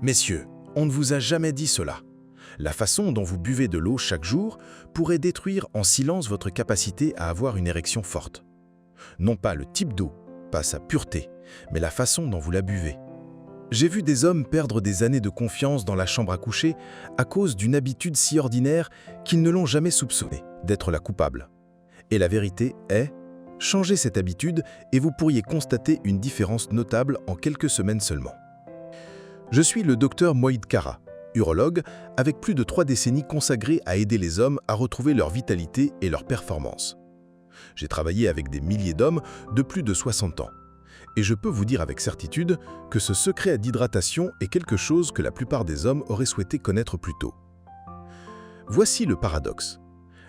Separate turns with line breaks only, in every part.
Messieurs, on ne vous a jamais dit cela. La façon dont vous buvez de l'eau chaque jour pourrait détruire en silence votre capacité à avoir une érection forte. Non pas le type d'eau, pas sa pureté, mais la façon dont vous la buvez. J'ai vu des hommes perdre des années de confiance dans la chambre à coucher à cause d'une habitude si ordinaire qu'ils ne l'ont jamais soupçonné d'être la coupable. Et la vérité est, changez cette habitude et vous pourriez constater une différence notable en quelques semaines seulement. Je suis le docteur Moïd Kara, urologue avec plus de 3 décennies consacrées à aider les hommes à retrouver leur vitalité et leur performance. J'ai travaillé avec des milliers d'hommes de plus de 60 ans. Et je peux vous dire avec certitude que ce secret d'hydratation est quelque chose que la plupart des hommes auraient souhaité connaître plus tôt. Voici le paradoxe.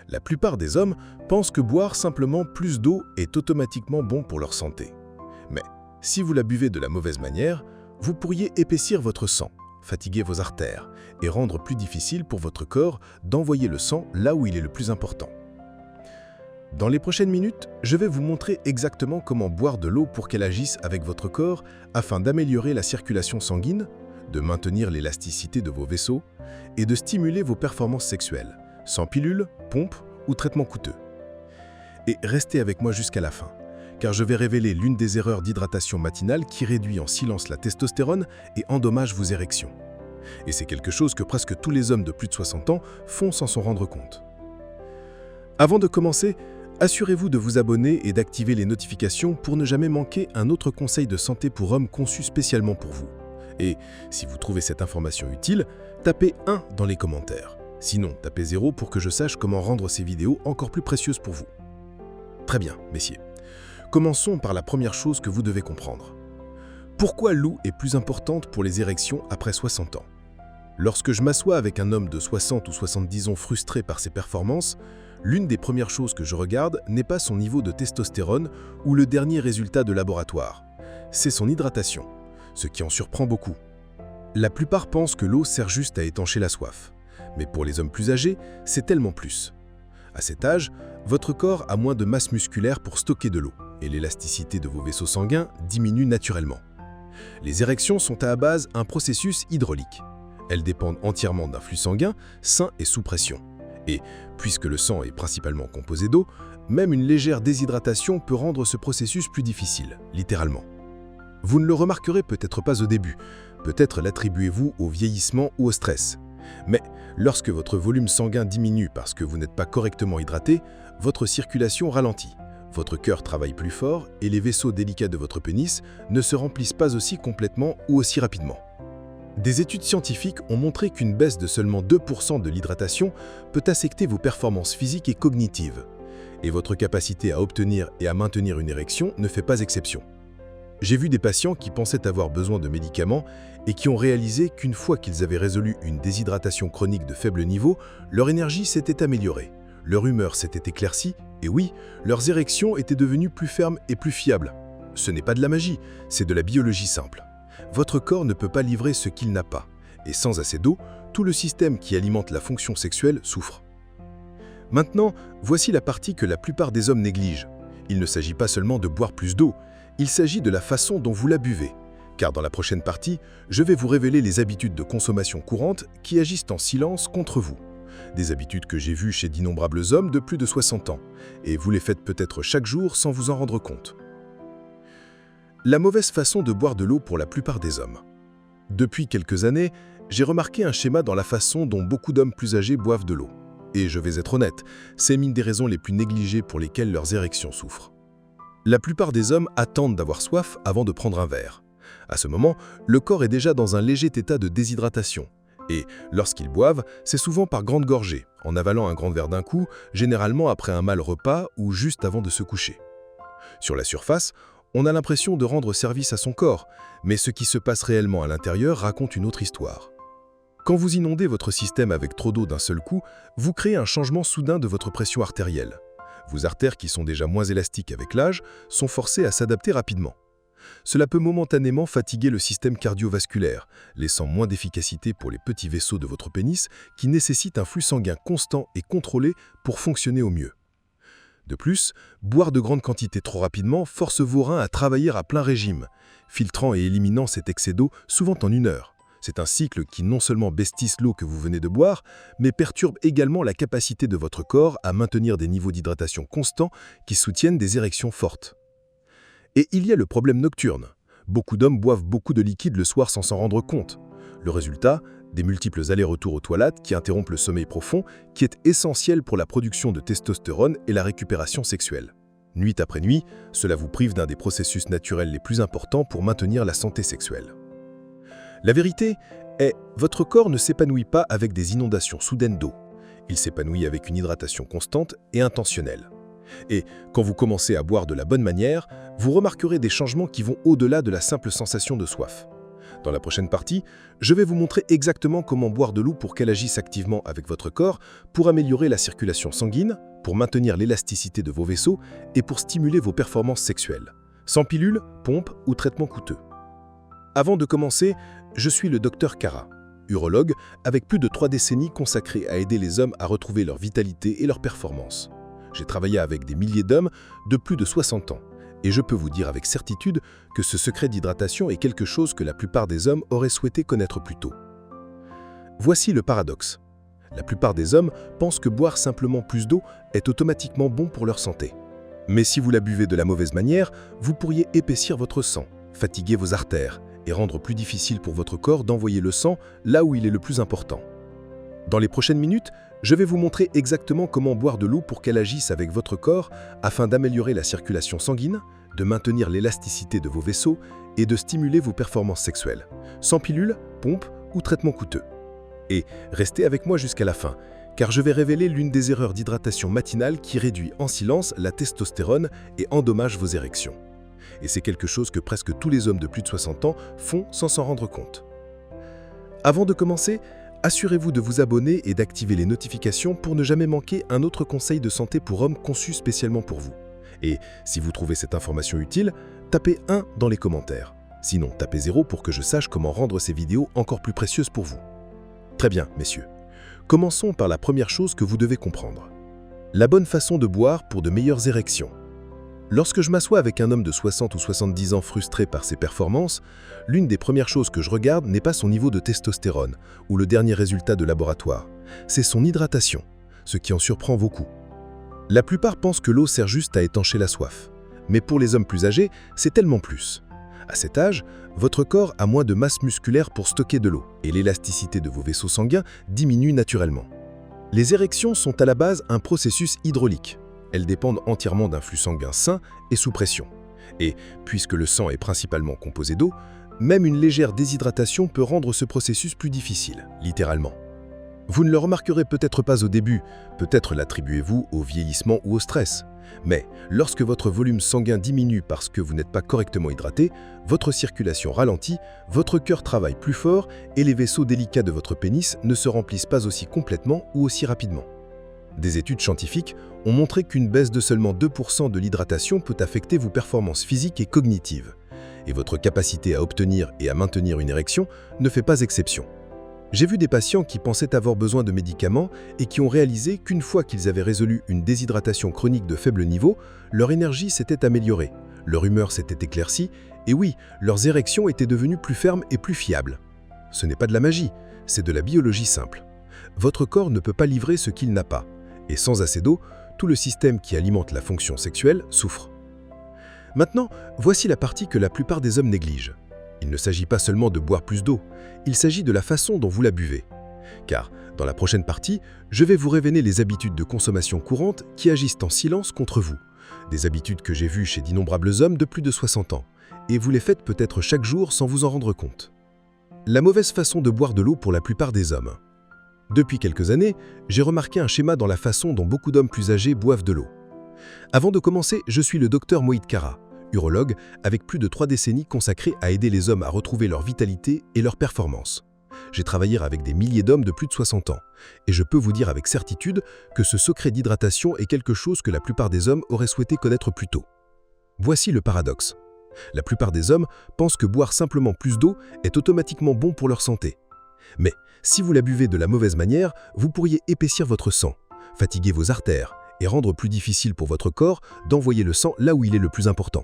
La plupart des hommes pensent que boire simplement plus d'eau est automatiquement bon pour leur santé. Mais si vous la buvez de la mauvaise manière, vous pourriez épaissir votre sang, fatiguer vos artères et rendre plus difficile pour votre corps d'envoyer le sang là où il est le plus important. Dans les prochaines minutes, je vais vous montrer exactement comment boire de l'eau pour qu'elle agisse avec votre corps afin d'améliorer la circulation sanguine, de maintenir l'élasticité de vos vaisseaux et de stimuler vos performances sexuelles, sans pilule, pompe ou traitement coûteux. Et restez avec moi jusqu'à la fin, car je vais révéler l'une des erreurs d'hydratation matinale qui réduit en silence la testostérone et endommage vos érections. Et c'est quelque chose que presque tous les hommes de plus de 60 ans font sans s'en rendre compte. Avant de commencer, assurez-vous de vous abonner et d'activer les notifications pour ne jamais manquer un autre conseil de santé pour hommes conçu spécialement pour vous. Et si vous trouvez cette information utile, tapez 1 dans les commentaires. Sinon, tapez 0 pour que je sache comment rendre ces vidéos encore plus précieuses pour vous. Très bien, messieurs. Commençons par la première chose que vous devez comprendre. Pourquoi l'eau est plus importante pour les érections après 60 ans? Lorsque je m'assois avec un homme de 60 ou 70 ans frustré par ses performances, l'une des premières choses que je regarde n'est pas son niveau de testostérone ou le dernier résultat de laboratoire. C'est son hydratation, ce qui en surprend beaucoup. La plupart pensent que l'eau sert juste à étancher la soif. Mais pour les hommes plus âgés, c'est tellement plus. À cet âge, votre corps a moins de masse musculaire pour stocker de l'eau et l'élasticité de vos vaisseaux sanguins diminue naturellement. Les érections sont à la base un processus hydraulique. Elles dépendent entièrement d'un flux sanguin sain et sous pression. Et, puisque le sang est principalement composé d'eau, même une légère déshydratation peut rendre ce processus plus difficile, littéralement. Vous ne le remarquerez peut-être pas au début, peut-être l'attribuez-vous au vieillissement ou au stress. Mais lorsque votre volume sanguin diminue parce que vous n'êtes pas correctement hydraté, votre circulation ralentit, votre cœur travaille plus fort et les vaisseaux délicats de votre pénis ne se remplissent pas aussi complètement ou aussi rapidement. Des études scientifiques ont montré qu'une baisse de seulement 2% de l'hydratation peut affecter vos performances physiques et cognitives. Et votre capacité à obtenir et à maintenir une érection ne fait pas exception. J'ai vu des patients qui pensaient avoir besoin de médicaments et qui ont réalisé qu'une fois qu'ils avaient résolu une déshydratation chronique de faible niveau, leur énergie s'était améliorée, leur humeur s'était éclaircie et oui, leurs érections étaient devenues plus fermes et plus fiables. Ce n'est pas de la magie, c'est de la biologie simple. Votre corps ne peut pas livrer ce qu'il n'a pas, et sans assez d'eau, tout le système qui alimente la fonction sexuelle souffre. Maintenant, voici la partie que la plupart des hommes négligent. Il ne s'agit pas seulement de boire plus d'eau, il s'agit de la façon dont vous la buvez. Car dans la prochaine partie, je vais vous révéler les habitudes de consommation courantes qui agissent en silence contre vous. Des habitudes que j'ai vues chez d'innombrables hommes de plus de 60 ans, et vous les faites peut-être chaque jour sans vous en rendre compte. La mauvaise façon de boire de l'eau pour la plupart des hommes. Depuis quelques années, j'ai remarqué un schéma dans la façon dont beaucoup d'hommes plus âgés boivent de l'eau. Et je vais être honnête, c'est l'une des raisons les plus négligées pour lesquelles leurs érections souffrent. La plupart des hommes attendent d'avoir soif avant de prendre un verre. À ce moment, le corps est déjà dans un léger état de déshydratation. Et lorsqu'ils boivent, c'est souvent par grandes gorgées, en avalant un grand verre d'un coup, généralement après un mal repas ou juste avant de se coucher. Sur la surface, on a l'impression de rendre service à son corps, mais ce qui se passe réellement à l'intérieur raconte une autre histoire. Quand vous inondez votre système avec trop d'eau d'un seul coup, vous créez un changement soudain de votre pression artérielle. Vos artères, qui sont déjà moins élastiques avec l'âge, sont forcées à s'adapter rapidement. Cela peut momentanément fatiguer le système cardiovasculaire, laissant moins d'efficacité pour les petits vaisseaux de votre pénis qui nécessitent un flux sanguin constant et contrôlé pour fonctionner au mieux. De plus, boire de grandes quantités trop rapidement force vos reins à travailler à plein régime, filtrant et éliminant cet excès d'eau souvent en 1 heure, C'est un cycle qui non seulement bestisse l'eau que vous venez de boire, mais perturbe également la capacité de votre corps à maintenir des niveaux d'hydratation constants qui soutiennent des érections fortes. Et il y a le problème nocturne. Beaucoup d'hommes boivent beaucoup de liquide le soir sans s'en rendre compte. Le résultat, des multiples allers-retours aux toilettes qui interrompent le sommeil profond, qui est essentiel pour la production de testostérone et la récupération sexuelle. Nuit après nuit, cela vous prive d'un des processus naturels les plus importants pour maintenir la santé sexuelle. La vérité est, votre corps ne s'épanouit pas avec des inondations soudaines d'eau. Il s'épanouit avec une hydratation constante et intentionnelle. Et quand vous commencez à boire de la bonne manière, vous remarquerez des changements qui vont au-delà de la simple sensation de soif. Dans la prochaine partie, je vais vous montrer exactement comment boire de l'eau pour qu'elle agisse activement avec votre corps, pour améliorer la circulation sanguine, pour maintenir l'élasticité de vos vaisseaux et pour stimuler vos performances sexuelles, sans pilule, pompe ou traitement coûteux. Avant de commencer, je suis le Dr Kara, urologue avec plus de 3 décennies consacrées à aider les hommes à retrouver leur vitalité et leur performance. J'ai travaillé avec des milliers d'hommes de plus de 60 ans, et je peux vous dire avec certitude que ce secret d'hydratation est quelque chose que la plupart des hommes auraient souhaité connaître plus tôt. Voici le paradoxe. La plupart des hommes pensent que boire simplement plus d'eau est automatiquement bon pour leur santé. Mais si vous la buvez de la mauvaise manière, vous pourriez épaissir votre sang, fatiguer vos artères et rendre plus difficile pour votre corps d'envoyer le sang là où il est le plus important. Dans les prochaines minutes, je vais vous montrer exactement comment boire de l'eau pour qu'elle agisse avec votre corps afin d'améliorer la circulation sanguine, de maintenir l'élasticité de vos vaisseaux et de stimuler vos performances sexuelles, sans pilule, pompe ou traitement coûteux. Et restez avec moi jusqu'à la fin, car je vais révéler l'une des erreurs d'hydratation matinale qui réduit en silence la testostérone et endommage vos érections. Et c'est quelque chose que presque tous les hommes de plus de 60 ans font sans s'en rendre compte. Avant de commencer, assurez-vous de vous abonner et d'activer les notifications pour ne jamais manquer un autre conseil de santé pour hommes conçu spécialement pour vous. Et si vous trouvez cette information utile, tapez 1 dans les commentaires. Sinon, tapez 0 pour que je sache comment rendre ces vidéos encore plus précieuses pour vous. Très bien, messieurs. Commençons par la première chose que vous devez comprendre. La bonne façon de boire pour de meilleures érections. Lorsque je m'assois avec un homme de 60 ou 70 ans frustré par ses performances, l'une des premières choses que je regarde n'est pas son niveau de testostérone ou le dernier résultat de laboratoire, c'est son hydratation, ce qui en surprend beaucoup. La plupart pensent que l'eau sert juste à étancher la soif, mais pour les hommes plus âgés, c'est tellement plus. À cet âge, votre corps a moins de masse musculaire pour stocker de l'eau et l'élasticité de vos vaisseaux sanguins diminue naturellement. Les érections sont à la base un processus hydraulique. Elles dépendent entièrement d'un flux sanguin sain et sous pression. Et puisque le sang est principalement composé d'eau, même une légère déshydratation peut rendre ce processus plus difficile, littéralement. Vous ne le remarquerez peut-être pas au début, peut-être l'attribuez-vous au vieillissement ou au stress. Mais lorsque votre volume sanguin diminue parce que vous n'êtes pas correctement hydraté, votre circulation ralentit, votre cœur travaille plus fort et les vaisseaux délicats de votre pénis ne se remplissent pas aussi complètement ou aussi rapidement. Des études scientifiques ont montré qu'une baisse de seulement 2% de l'hydratation peut affecter vos performances physiques et cognitives. Et votre capacité à obtenir et à maintenir une érection ne fait pas exception. J'ai vu des patients qui pensaient avoir besoin de médicaments et qui ont réalisé qu'une fois qu'ils avaient résolu une déshydratation chronique de faible niveau, leur énergie s'était améliorée, leur humeur s'était éclaircie et oui, leurs érections étaient devenues plus fermes et plus fiables. Ce n'est pas de la magie, c'est de la biologie simple. Votre corps ne peut pas livrer ce qu'il n'a pas. Et sans assez d'eau, tout le système qui alimente la fonction sexuelle souffre. Maintenant, voici la partie que la plupart des hommes négligent. Il ne s'agit pas seulement de boire plus d'eau, il s'agit de la façon dont vous la buvez. Car, dans la prochaine partie, je vais vous révéler les habitudes de consommation courantes qui agissent en silence contre vous. Des habitudes que j'ai vues chez d'innombrables hommes de plus de 60 ans. Et vous les faites peut-être chaque jour sans vous en rendre compte. La mauvaise façon de boire de l'eau pour la plupart des hommes. Depuis quelques années, j'ai remarqué un schéma dans la façon dont beaucoup d'hommes plus âgés boivent de l'eau. Avant de commencer, je suis le Dr Mohit Kara, urologue avec plus de 3 décennies consacrées à aider les hommes à retrouver leur vitalité et leur performance. J'ai travaillé avec des milliers d'hommes de plus de 60 ans, et je peux vous dire avec certitude que ce secret d'hydratation est quelque chose que la plupart des hommes auraient souhaité connaître plus tôt. Voici le paradoxe. La plupart des hommes pensent que boire simplement plus d'eau est automatiquement bon pour leur santé. Mais si vous la buvez de la mauvaise manière, vous pourriez épaissir votre sang, fatiguer vos artères et rendre plus difficile pour votre corps d'envoyer le sang là où il est le plus important.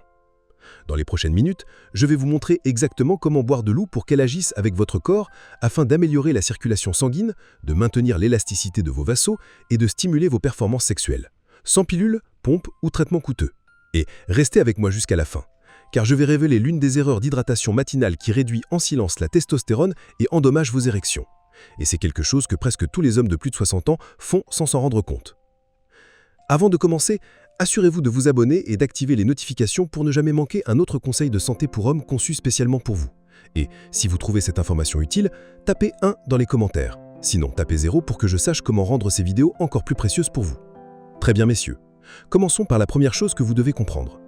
Dans les prochaines minutes, je vais vous montrer exactement comment boire de l'eau pour qu'elle agisse avec votre corps afin d'améliorer la circulation sanguine, de maintenir l'élasticité de vos vasos et de stimuler vos performances sexuelles. Sans pilule, pompe ou traitement coûteux. Et restez avec moi jusqu'à la fin, car je vais révéler l'une des erreurs d'hydratation matinale qui réduit en silence la testostérone et endommage vos érections. Et c'est quelque chose que presque tous les hommes de plus de 60 ans font sans s'en rendre compte. Avant de commencer, assurez-vous de vous abonner et d'activer les notifications pour ne jamais manquer un autre conseil de santé pour hommes conçu spécialement pour vous. Et si vous trouvez cette information utile, tapez 1 dans les commentaires. Sinon, tapez 0 pour que je sache comment rendre ces vidéos encore plus précieuses pour vous. Très bien messieurs, commençons par la première chose que vous devez comprendre.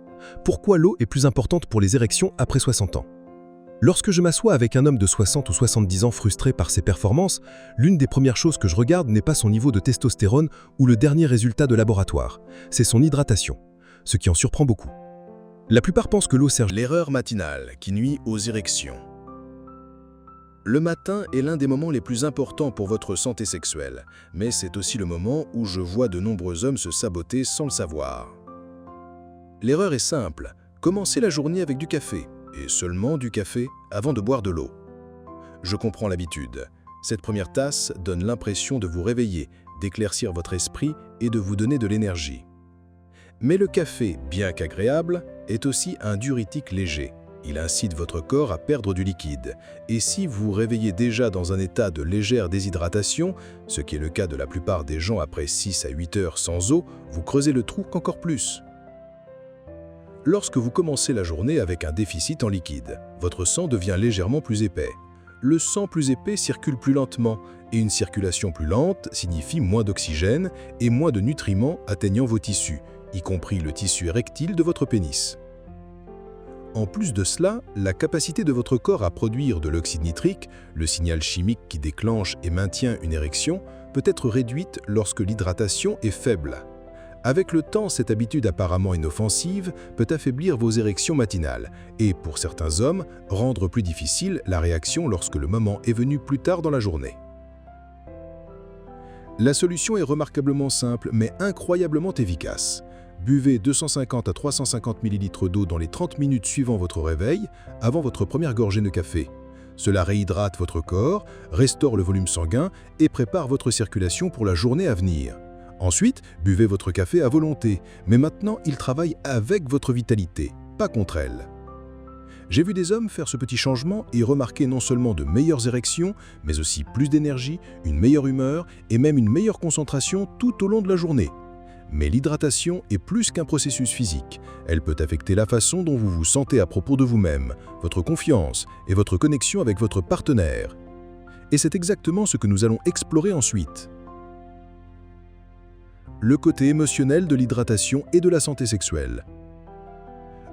Pourquoi l'eau est plus importante pour les érections après 60 ans? Lorsque je m'assois avec un homme de 60 ou 70 ans frustré par ses performances, l'une des premières choses que je regarde n'est pas son niveau de testostérone ou le dernier résultat de laboratoire, c'est son hydratation, ce qui en surprend beaucoup. La plupart pensent que l'eau sert...
L'erreur matinale qui nuit aux érections. Le matin est l'un des moments les plus importants pour votre santé sexuelle, mais c'est aussi le moment où je vois de nombreux hommes se saboter sans le savoir. L'erreur est simple, commencez la journée avec du café. Et seulement du café avant de boire de l'eau. Je comprends l'habitude. Cette première tasse donne l'impression de vous réveiller, d'éclaircir votre esprit et de vous donner de l'énergie. Mais le café, bien qu'agréable, est aussi un diurétique léger. Il incite votre corps à perdre du liquide. Et si vous vous réveillez déjà dans un état de légère déshydratation, ce qui est le cas de la plupart des gens après 6 à 8 heures sans eau, vous creusez le trou encore plus. Lorsque vous commencez la journée avec un déficit en liquide, votre sang devient légèrement plus épais. Le sang plus épais circule plus lentement, et une circulation plus lente signifie moins d'oxygène et moins de nutriments atteignant vos tissus, y compris le tissu érectile de votre pénis. En plus de cela, la capacité de votre corps à produire de l'oxyde nitrique, le signal chimique qui déclenche et maintient une érection, peut être réduite lorsque l'hydratation est faible. Avec le temps, cette habitude apparemment inoffensive peut affaiblir vos érections matinales et, pour certains hommes, rendre plus difficile la réaction lorsque le moment est venu plus tard dans la journée. La solution est remarquablement simple mais incroyablement efficace. Buvez 250 à 350 ml d'eau dans les 30 minutes suivant votre réveil, avant votre première gorgée de café. Cela réhydrate votre corps, restaure le volume sanguin et prépare votre circulation pour la journée à venir. Ensuite, buvez votre café à volonté, mais maintenant il travaille avec votre vitalité, pas contre elle. J'ai vu des hommes faire ce petit changement et remarquer non seulement de meilleures érections, mais aussi plus d'énergie, une meilleure humeur et même une meilleure concentration tout au long de la journée. Mais l'hydratation est plus qu'un processus physique. Elle peut affecter la façon dont vous vous sentez à propos de vous-même, votre confiance et votre connexion avec votre partenaire. Et c'est exactement ce que nous allons explorer ensuite. Le côté émotionnel de l'hydratation et de la santé sexuelle.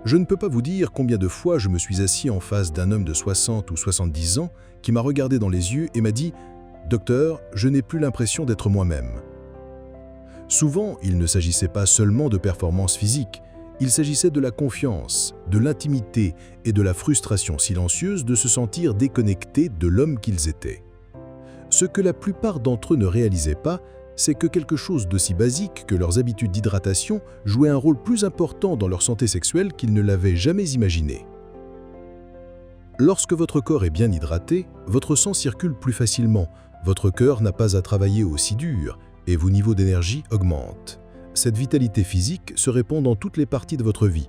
Je ne peux pas vous dire combien de fois je me suis assis en face d'un homme de 60 ou 70 ans qui m'a regardé dans les yeux et m'a dit « Docteur, je n'ai plus l'impression d'être moi-même ». Souvent, il ne s'agissait pas seulement de performance physique, il s'agissait de la confiance, de l'intimité et de la frustration silencieuse de se sentir déconnectés de l'homme qu'ils étaient. Ce que la plupart d'entre eux ne réalisaient pas, c'est que quelque chose d'aussi basique que leurs habitudes d'hydratation jouait un rôle plus important dans leur santé sexuelle qu'ils ne l'avaient jamais imaginé. Lorsque votre corps est bien hydraté, votre sang circule plus facilement, votre cœur n'a pas à travailler aussi dur et vos niveaux d'énergie augmentent. Cette vitalité physique se répand dans toutes les parties de votre vie.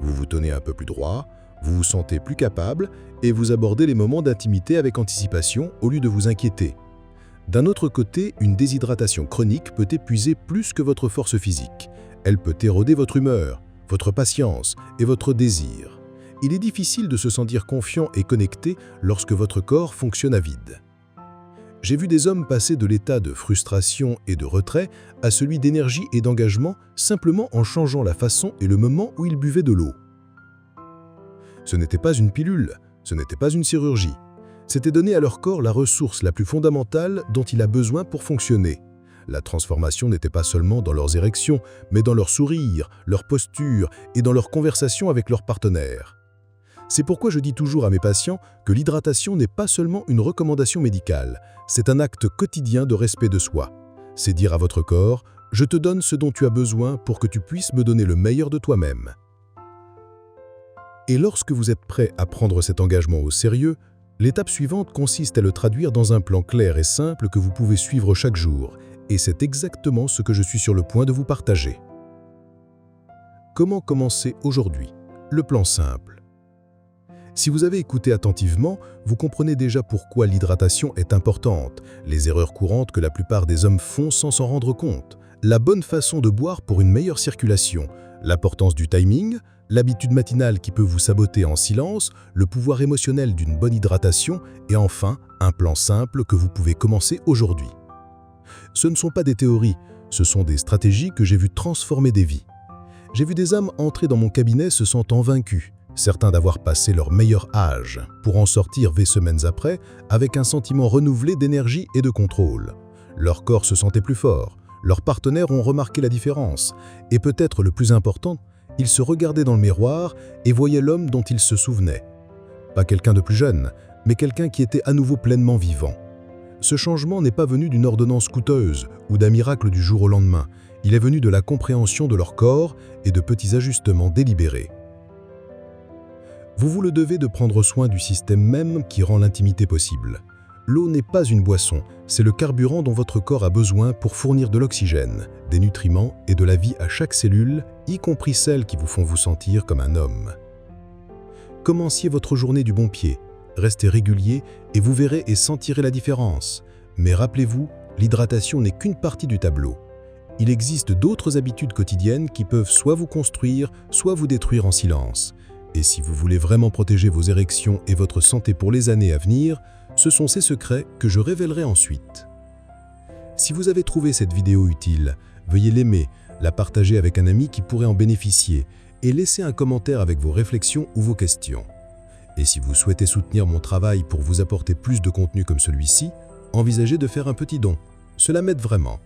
Vous vous tenez un peu plus droit, vous vous sentez plus capable et vous abordez les moments d'intimité avec anticipation au lieu de vous inquiéter. D'un autre côté, une déshydratation chronique peut épuiser plus que votre force physique. Elle peut éroder votre humeur, votre patience et votre désir. Il est difficile de se sentir confiant et connecté lorsque votre corps fonctionne à vide. J'ai vu des hommes passer de l'état de frustration et de retrait à celui d'énergie et d'engagement simplement en changeant la façon et le moment où ils buvaient de l'eau. Ce n'était pas une pilule, ce n'était pas une chirurgie. C'était donner à leur corps la ressource la plus fondamentale dont il a besoin pour fonctionner. La transformation n'était pas seulement dans leurs érections, mais dans leur sourire, leur posture et dans leur conversation avec leurs partenaires. C'est pourquoi je dis toujours à mes patients que l'hydratation n'est pas seulement une recommandation médicale, c'est un acte quotidien de respect de soi. C'est dire à votre corps « Je te donne ce dont tu as besoin pour que tu puisses me donner le meilleur de toi-même ».
Et lorsque vous êtes prêt à prendre cet engagement au sérieux, l'étape suivante consiste à le traduire dans un plan clair et simple que vous pouvez suivre chaque jour. Et c'est exactement ce que je suis sur le point de vous partager. Comment commencer aujourd'hui? Le plan simple. Si vous avez écouté attentivement, vous comprenez déjà pourquoi l'hydratation est importante, les erreurs courantes que la plupart des hommes font sans s'en rendre compte, la bonne façon de boire pour une meilleure circulation, l'importance du timing, l'habitude matinale qui peut vous saboter en silence, le pouvoir émotionnel d'une bonne hydratation et enfin, un plan simple que vous pouvez commencer aujourd'hui. Ce ne sont pas des théories, ce sont des stratégies que j'ai vues transformer des vies. J'ai vu des âmes entrer dans mon cabinet se sentant vaincus, certains d'avoir passé leur meilleur âge, pour en sortir 20 semaines après avec un sentiment renouvelé d'énergie et de contrôle. Leur corps se sentait plus fort, leurs partenaires ont remarqué la différence, et peut-être le plus important, ils se regardaient dans le miroir et voyaient l'homme dont ils se souvenaient. Pas quelqu'un de plus jeune, mais quelqu'un qui était à nouveau pleinement vivant. Ce changement n'est pas venu d'une ordonnance coûteuse ou d'un miracle du jour au lendemain, il est venu de la compréhension de leur corps et de petits ajustements délibérés. Vous vous le devez de prendre soin du système même qui rend l'intimité possible. L'eau n'est pas une boisson, c'est le carburant dont votre corps a besoin pour fournir de l'oxygène, des nutriments et de la vie à chaque cellule, y compris celles qui vous font vous sentir comme un homme. Commenciez votre journée du bon pied, restez régulier et vous verrez et sentirez la différence. Mais rappelez-vous, l'hydratation n'est qu'une partie du tableau. Il existe d'autres habitudes quotidiennes qui peuvent soit vous construire, soit vous détruire en silence. Et si vous voulez vraiment protéger vos érections et votre santé pour les années à venir, ce sont ces secrets que je révélerai ensuite. Si vous avez trouvé cette vidéo utile, veuillez l'aimer, la partager avec un ami qui pourrait en bénéficier et laisser un commentaire avec vos réflexions ou vos questions. Et si vous souhaitez soutenir mon travail pour vous apporter plus de contenu comme celui-ci, envisagez de faire un petit don. Cela m'aide vraiment.